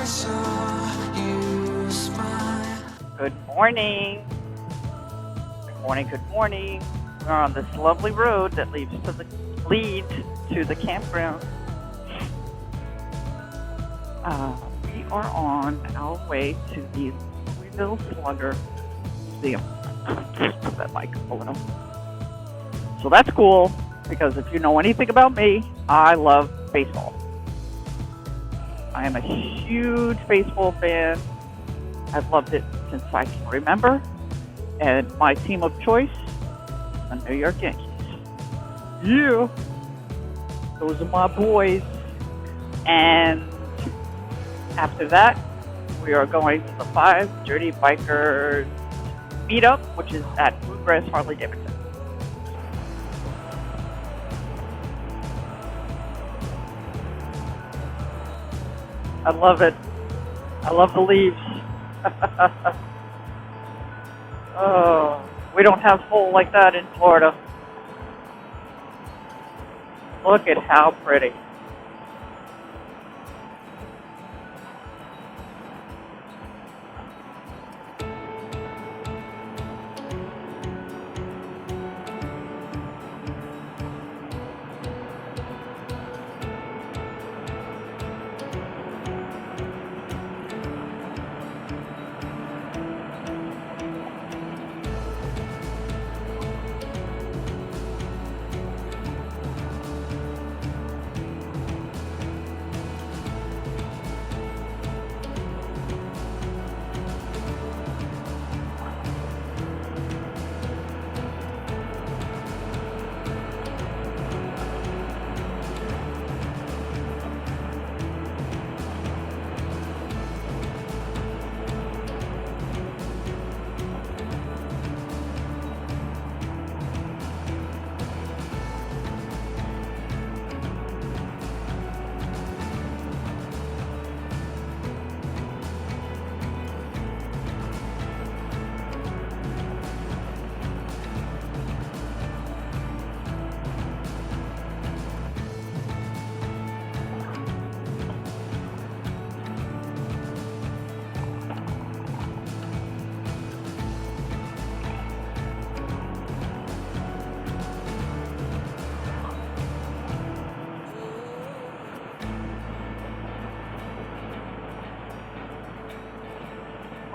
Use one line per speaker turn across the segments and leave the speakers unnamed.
Good morning. Good morning, good morning. We're on this lovely road that leads to the campground. We are on our way to the Louisville Slugger Museum. Just put that mic a little. So that's cool, because if you know anything about me, I love baseball. I am a huge baseball fan. I've loved it since I can remember. And my team of choice, the New York Yankees. Yeah! Those are my boys. And after that, we are going to the 5 Dirty Bikers Meetup, which is at Bluegrass Harley Davidson. I love it. I love the leaves. Oh, we don't have fall like that in Florida. Look at how pretty.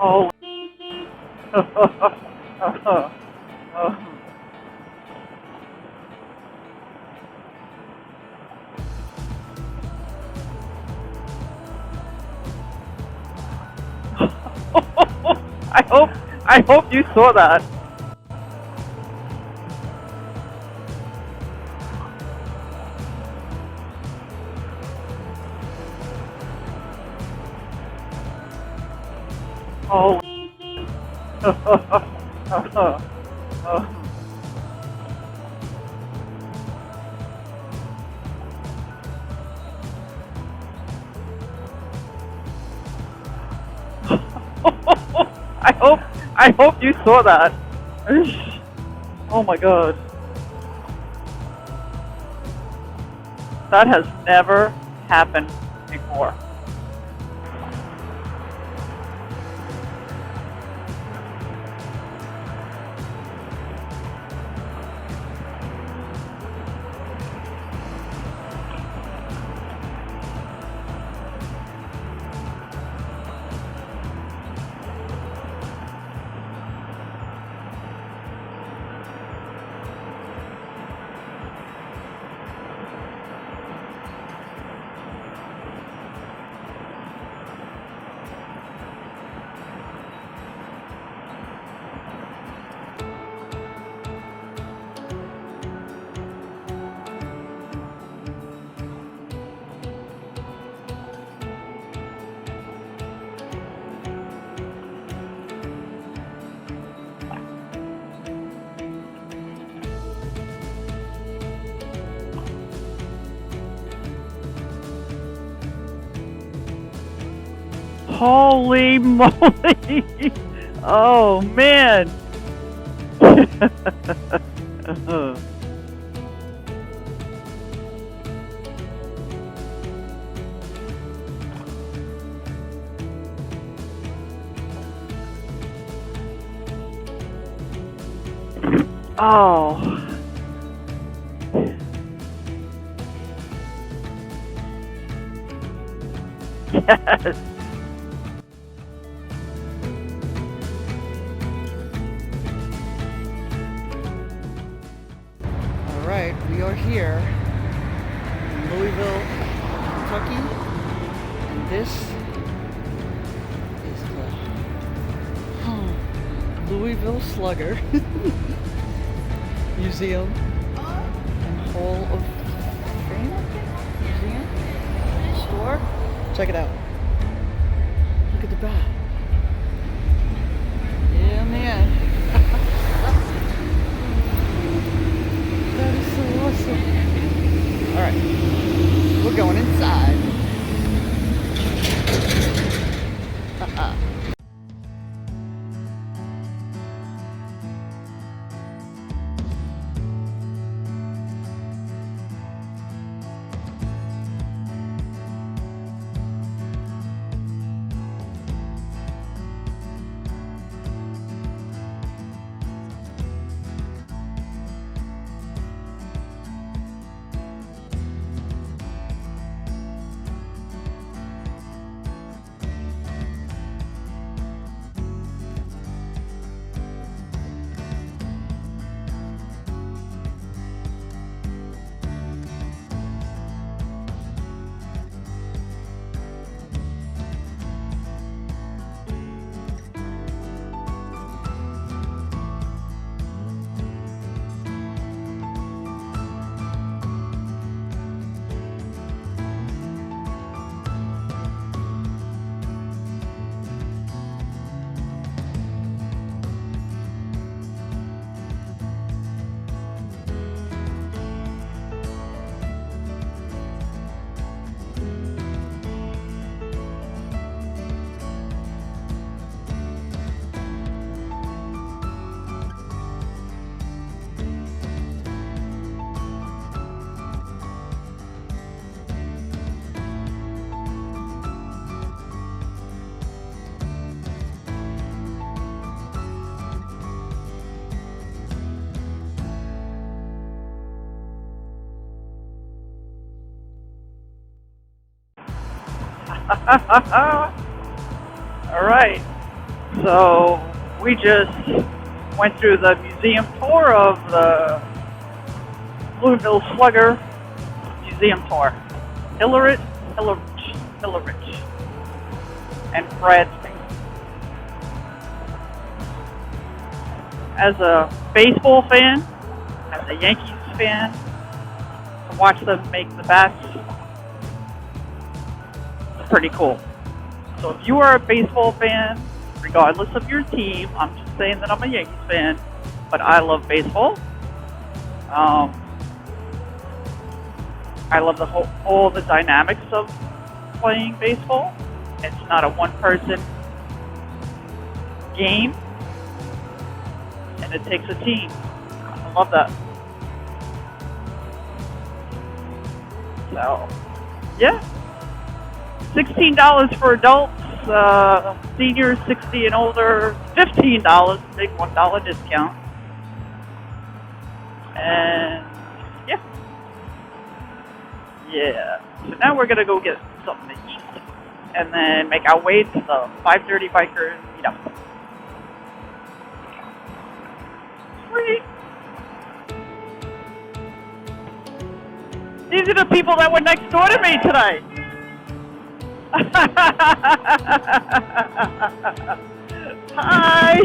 Oh. I hope you saw that. Oh. I hope you saw that. Oh my God. That has never happened before. Holy moly! Oh man! Oh. Yes.
Alright, we are here in Louisville, Kentucky, and this is the Louisville Slugger Museum and Hall of Fame, Museum, store. Check it out. Look at the back. Yeah, man. That is so awesome. Alright, we're going inside.
All right. So we just went through the museum tour of the Louisville Slugger museum tour. Hillerich, and Bradley. As a baseball fan, as a Yankees fan, to watch them make the bats, it's pretty cool. So if you are a baseball fan, regardless of your team, I'm just saying that I'm a Yankees fan, but I love baseball. I love all the dynamics of playing baseball. It's not a one-person game, and it takes a team. I love that. So, yeah. $16 for adults, seniors 60 and older, $15, big $1 discount. And yeah. So now we're gonna go get something to eat, and then make our way to the 5:30 Bikers Meetup. Sweet. These are the people that were next door to me today. Hi.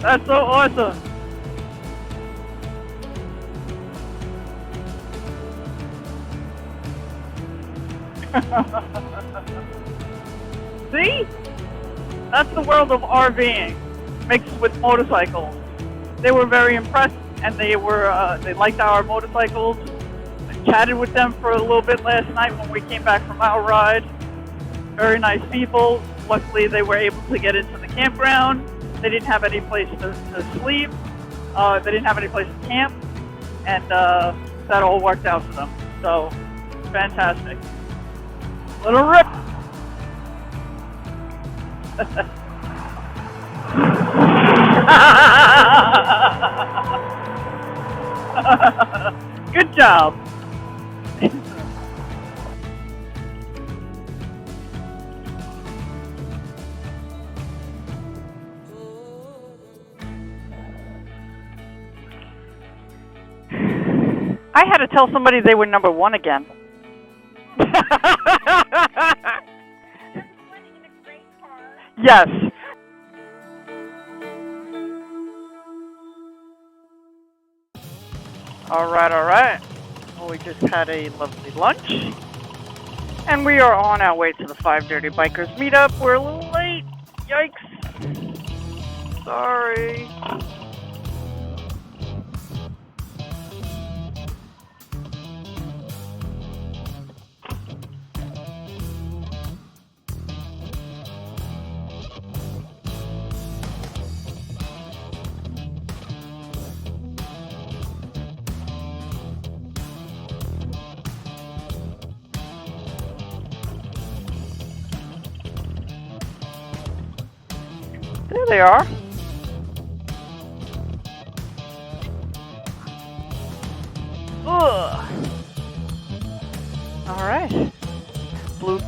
That's so awesome. See? That's the world of RVing mixed with motorcycles. They were very impressed, and they liked our motorcycles. I chatted with them for a little bit last night when we came back from our ride. Very nice people. Luckily, they were able to get into the campground. They didn't have any place to sleep. They didn't have any place to camp. And that all worked out for them. So, fantastic. Little rip. Good job. I had to tell somebody they were number one again. Yes. All right. Well, we just had a lovely lunch. And we are on our way to the 5 Dirty Bikers meetup. We're a little late. Yikes. Sorry. There they are. Ugh. All right. Blue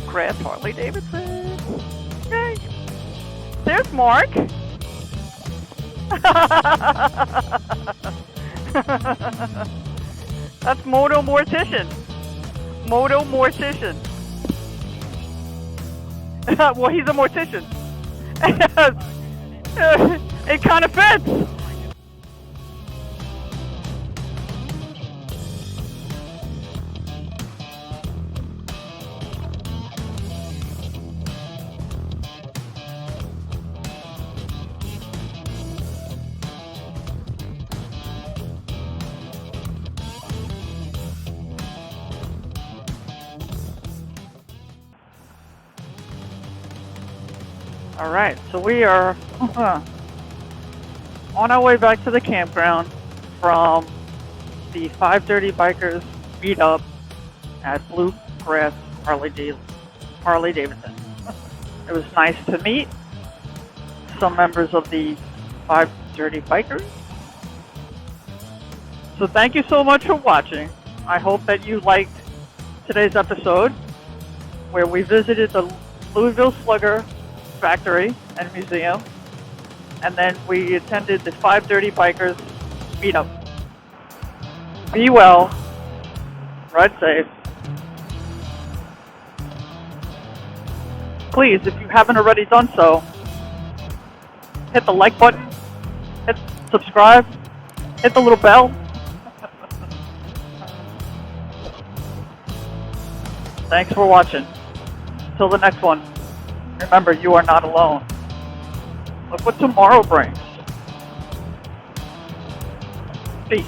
grass Harley Davidson. Yay. There's Mark. That's Moto Mortician. Well, he's a mortician. It kind of fits. All right, so we are on our way back to the campground from the 5 Dirty Bikers meetup at Blue Grass Harley Davidson. It was nice to meet some members of the 5 Dirty Bikers. So thank you so much for watching. I hope that you liked today's episode where we visited the Louisville Slugger factory and museum, and then we attended the 5 Dirty Bikers meetup. Be well, ride safe. Please, if you haven't already done so, hit the like button, hit subscribe, hit the little bell. Thanks for watching. Till the next one. Remember, you are not alone. Look what tomorrow brings. Peace.